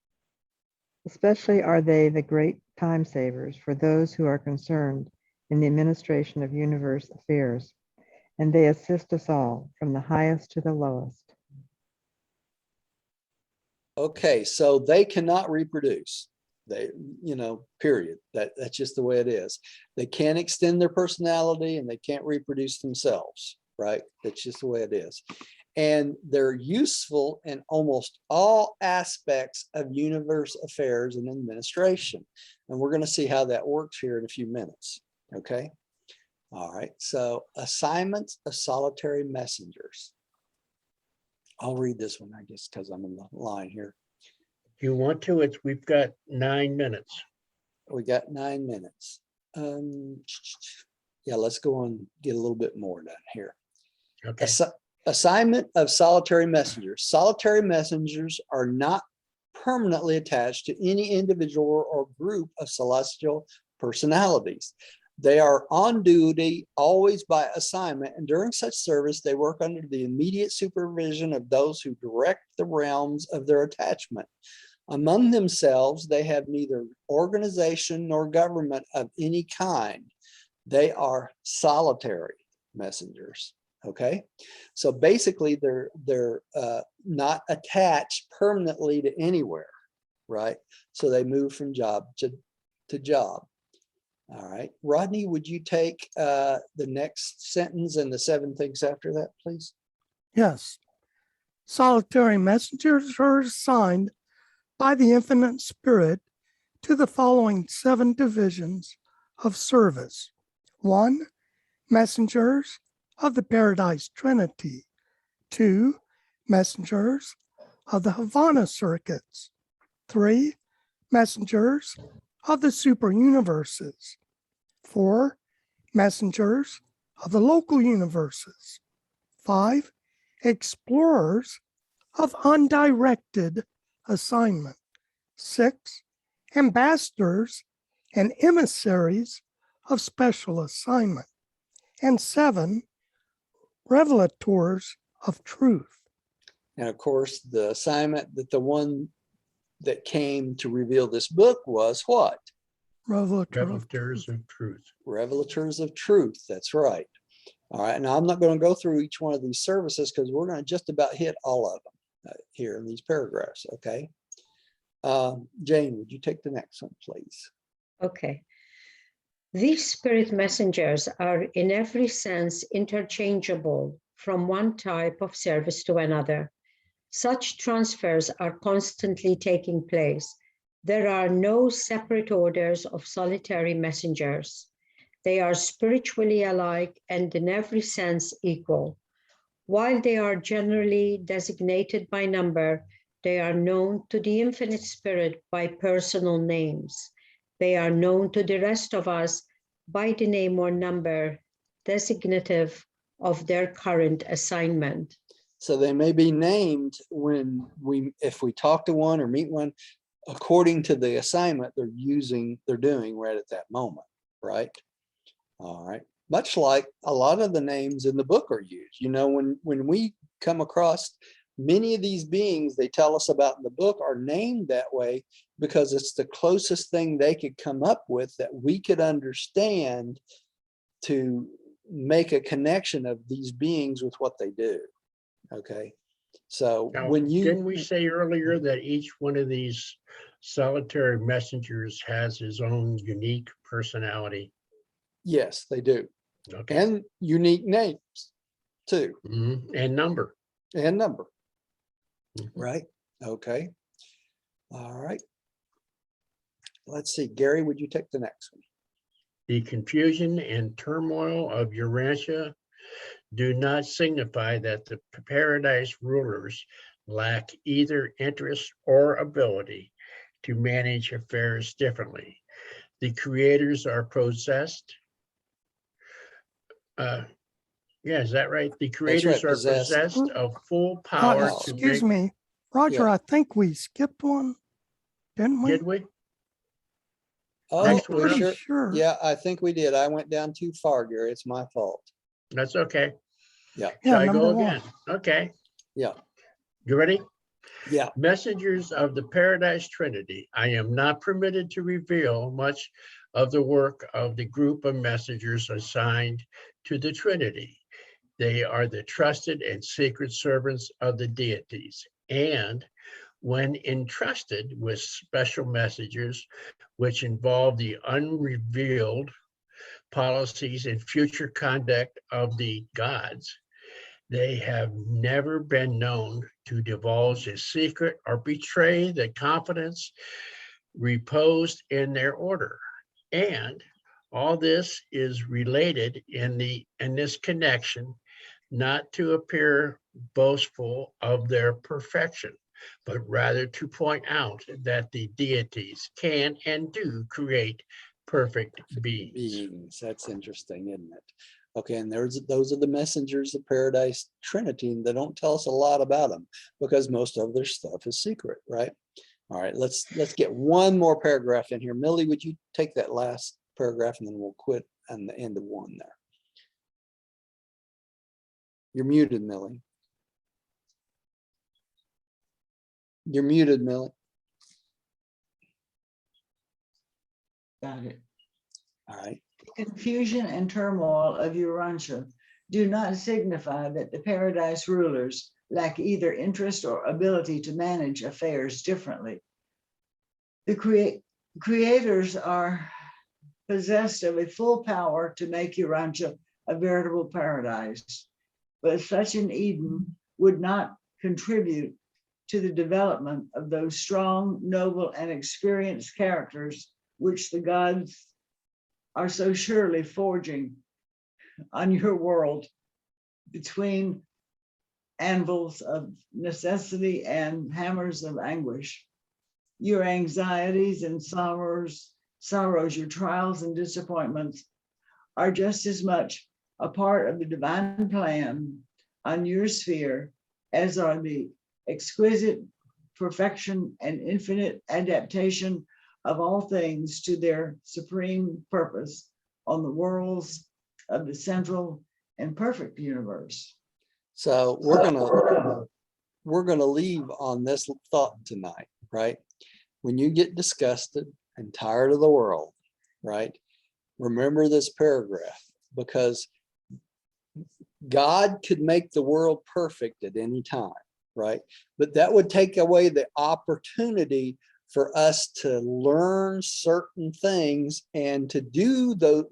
Especially are they the great time savers for those who are concerned in the administration of universe affairs, and they assist us all from the highest to the lowest. Okay, so they cannot reproduce. They, period. That's just the way it is. They can't extend their personality and they can't reproduce themselves, right? That's just the way it is. And they're useful in almost all aspects of universe affairs and administration. And we're going to see how that works here in a few minutes. Okay. All right. So assignments of solitary messengers. I'll read this one, I guess, because I'm in the line here. You want to? We've got 9 minutes. We got 9 minutes. Yeah, let's go and get a little bit more done here. Okay. Assignment of solitary messengers. Solitary messengers are not permanently attached to any individual or group of celestial personalities. They are on duty always by assignment, and during such service, they work under the immediate supervision of those who direct the realms of their attachment. Among themselves, they have neither organization nor government of any kind. They are solitary messengers. Okay, so basically, they're not attached permanently to anywhere, right? So they move from job to job. All right, Rodney, would you take the next sentence and the 7 things after that, please? Yes. Solitary messengers are assigned by the infinite spirit to the following 7 divisions of service. 1, messengers of the Paradise Trinity. 2, messengers of the Havona circuits. 3, messengers of the Superuniverses. 4, messengers of the local universes. 5, explorers of undirected assignment. 6, ambassadors and emissaries of special assignment. And 7, revelators of truth. And of course, the assignment that the one that came to reveal this book was what? Revelators of truth. Revelators of truth. That's right. All right. Now, I'm not going to go through each one of these services because we're going to just about hit all of them here in these paragraphs. Okay. Jane, would you take the next one, please? Okay. These spirit messengers are in every sense interchangeable from one type of service to another. Such transfers are constantly taking place. There are no separate orders of solitary messengers. They are spiritually alike and in every sense equal. While they are generally designated by number, they are known to the infinite spirit by personal names. They are known to the rest of us by the name or number designative of their current assignment. So they may be named if we talk to one or meet one, according to the assignment they're doing right at that moment, right? All right. Much like a lot of the names in the book are used. When we come across many of these beings they tell us about in the book are named that way because it's the closest thing they could come up with that we could understand to make a connection of these beings with what they do. Okay. So Now, when you didn't we say earlier that each one of these solitary messengers has his own unique personality? Yes, they do. Okay. And unique names too. And number. And number. Mhm. Right. Okay. All right. Let's see. Gary, would you take the next one? The confusion and turmoil of Urantia do not signify that the paradise rulers lack either interest or ability to manage affairs differently. The creators are possessed. Yeah, is that right? The creators are possessed of full power to Excuse make. me, Roger, Yeah. I think we skipped one, didn't we? Did we? Oh, Next we one up. Pretty sure. Yeah, I think we did. I went down too far, Gary. It's my fault. That's okay. Yeah. Yeah, Shall I number go one. again? Okay. Yeah. You ready? Yeah. Messengers of the Paradise Trinity, I am not permitted to reveal much of the work of the group of messengers assigned to the Trinity. They are the trusted and secret servants of the deities. And when entrusted with special messages which involve the unrevealed policies and future conduct of the gods, they have never been known to divulge a secret or betray the confidence reposed in their order. And all this is related in this connection, not to appear boastful of their perfection, but rather to point out that the deities can and do create perfect beings. Beings. That's interesting, isn't it? Okay, and those are the messengers of Paradise Trinity, and they don't tell us a lot about them because most of their stuff is secret, right? All right, let's get one more paragraph in here. Millie, would you take that last paragraph and then we'll quit on the end of one there. You're muted, Millie. You're muted, Millie. Got it. All right. Confusion and turmoil of Urantia do not signify that the paradise rulers lack either interest or ability to manage affairs differently. The creators are possessed of a full power to make Urantia a veritable paradise, but such an Eden would not contribute to the development of those strong, noble, and experienced characters which the gods are so surely forging on your world between anvils of necessity and hammers of anguish. Your anxieties and sorrows, your trials and disappointments are just as much a part of the divine plan on your sphere as are the exquisite perfection and infinite adaptation of all things to their supreme purpose on the worlds of the central and perfect universe. So we're gonna leave on this thought tonight, right? When you get disgusted and tired of the world, right? Remember this paragraph, because God could make the world perfect at any time, right? But that would take away the opportunity for us to learn certain things and to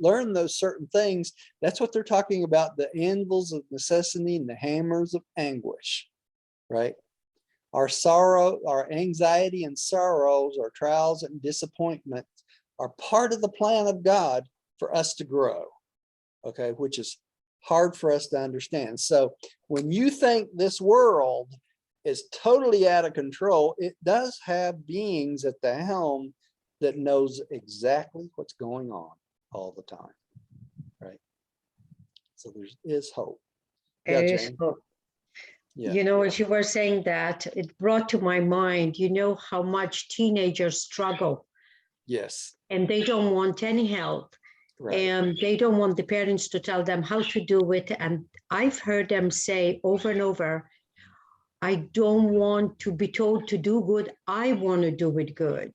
learn those certain things. That's what they're talking about, the anvils of necessity and the hammers of anguish, right? Our sorrow, our anxiety and sorrows, our trials and disappointments are part of the plan of God for us to grow, okay, which is hard for us to understand. So when you think this world is totally out of control, it does have beings at the helm that knows exactly what's going on all the time, right? So there is hope. Yeah, There is Jane. hope. Yeah. You know, as you were saying that, it brought to my mind, you know, how much teenagers struggle Yes. and they don't want any help. Right. And they don't want the parents to tell them how to do it. And I've heard them say over and over, I don't want to be told to do good. I want to do it good.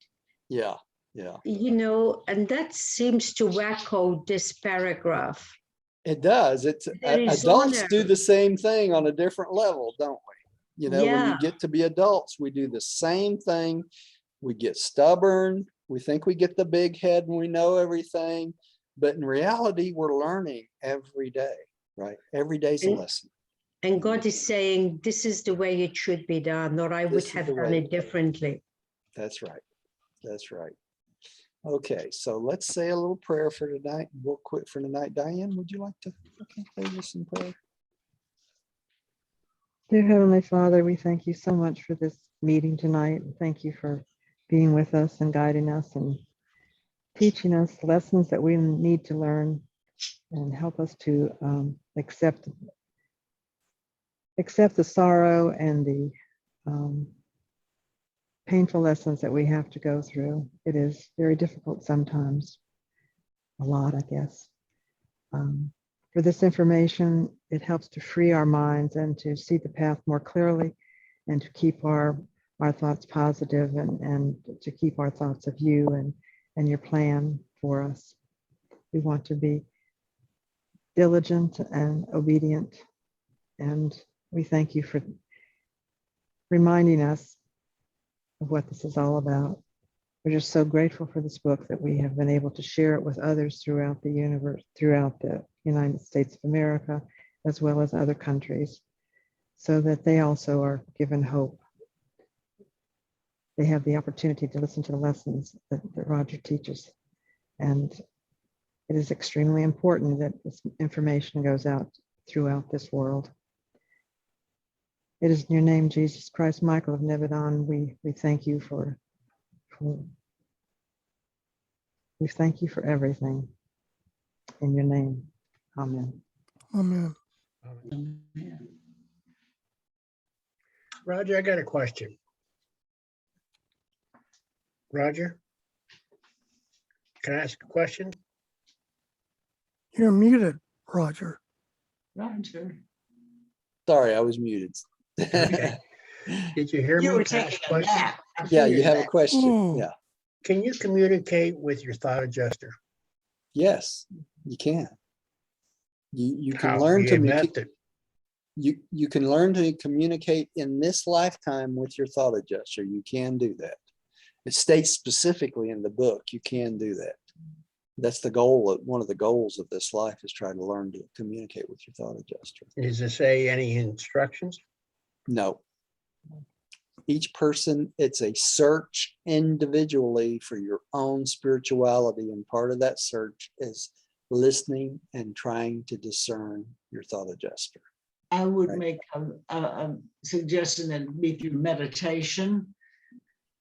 Yeah. Yeah. You know, and that seems to echo this paragraph. It does. It's There is adults honor. do the same thing on a different level, don't we? You know, when you Yeah. get to be adults, we do the same thing. We get stubborn. We think we get the big head and we know everything. But in reality, we're learning every day, right? Every day's a And- lesson. And God is saying, this is the way it should be done, or I would This is have the done way. it differently. That's right. That's right. Okay, so let's say a little prayer for tonight. We'll quit for tonight. Diane, would you like to lead us in prayer? Dear Heavenly Father, we thank you so much for this meeting tonight. Thank you for being with us and guiding us and teaching us lessons that we need to learn, and help us to accept the sorrow and the painful lessons that we have to go through. It is very difficult sometimes, a lot, I guess. For this information, it helps to free our minds and to see the path more clearly, and to keep our thoughts positive, and to keep our thoughts of you and your plan for us. We want to be diligent and obedient, and we thank you for reminding us of what this is all about. We're just so grateful for this book that we have been able to share it with others throughout the universe, throughout the United States of America, as well as other countries, so that they also are given hope. They have the opportunity to listen to the lessons that Roger teaches. And it is extremely important that this information goes out throughout this world. It is in your name, Jesus Christ, Michael of Nebadon, we thank you for we thank you for everything. In your name, amen. Amen. Roger, I got a question. Roger? Can I ask a question? You're muted, Roger. Roger. Sorry, I was muted. Okay. Did you hear me? You were Can I ask taking a a question? nap. I Yeah, you figured have a that. question. Hmm. Yeah. Can you communicate with your thought adjuster? Yes, you can. You can How learn be to a method? you can learn to communicate in this lifetime with your thought adjuster. You can do that. It states specifically in the book you can do that. That's the goal of one of the goals of this life is try to learn to communicate with your thought adjuster. Does it say any instructions? No. Each person, it's a search individually for your own spirituality. And part of that search is listening and trying to discern your thought adjuster. I would Right. make a suggestion that it be through meditation.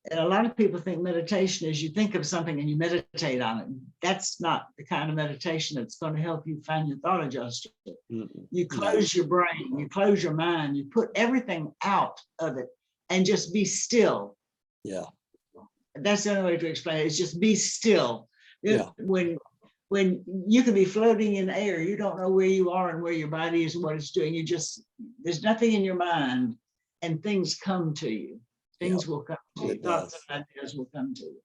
And a lot of people think meditation is you think of something and you meditate on it. That's not the kind of meditation that's going to help you find your thought adjuster. Mm-mm. You close your brain, you close your mind, you put everything out of it and just be still. Yeah. That's the only way to explain it. It's just be still. Yeah. When you can be floating in air, you don't know where you are and where your body is and what it's doing. There's nothing in your mind and things come to you. Things will come to you. It Thoughts does. and ideas will come to you.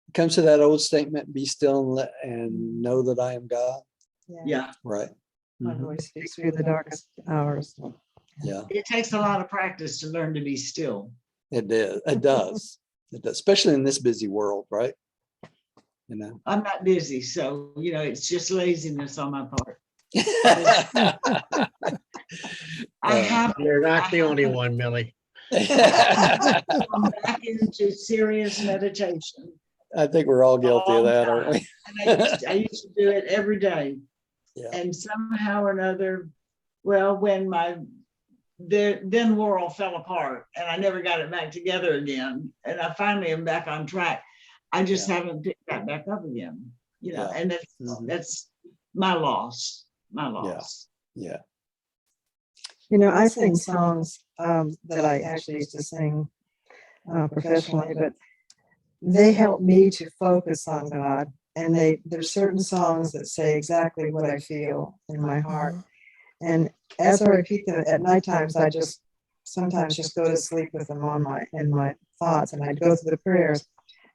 It comes to that old statement, be still and know that I am God. Yeah. Right. My Mhm. voice speaks Through the darkest hours. Yeah, It takes a lot of practice to learn to be still. it is. It does. It does, especially in this busy world, right? You know. I'm not busy, so it's just laziness on my part. I have You're not the only one, Millie. come back into serious meditation. I think we're all guilty of that, aren't we? And I used to do it every day. Yeah. And somehow or another, well, when my then world fell apart and I never got it back together again, and I finally am back on track, I just haven't picked that back up again. Yeah. And Mhm. that's my loss. My loss. Yeah. I sing songs that I actually used to sing professionally, but they help me to focus on God. And there's certain songs that say exactly what I feel in my heart. And as I repeat them at night times, I just sometimes just go to sleep with them in my thoughts, and I'd go through the prayers,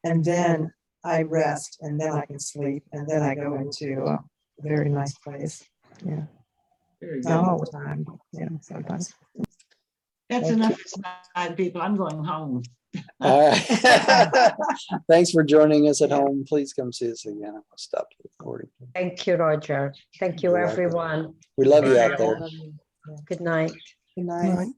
and then I rest, and then I can sleep, and then I go into a very nice place. Yeah, Very not good. all the time, but sometimes. That's Thank enough tonight, people. I'm going home. All right. Thanks for joining us at home. Please come see us again. I'll stop the recording. Thank you, Roger. Thank you, You're welcome. everyone. We love you Bye. out there. Good night. Good night. Night.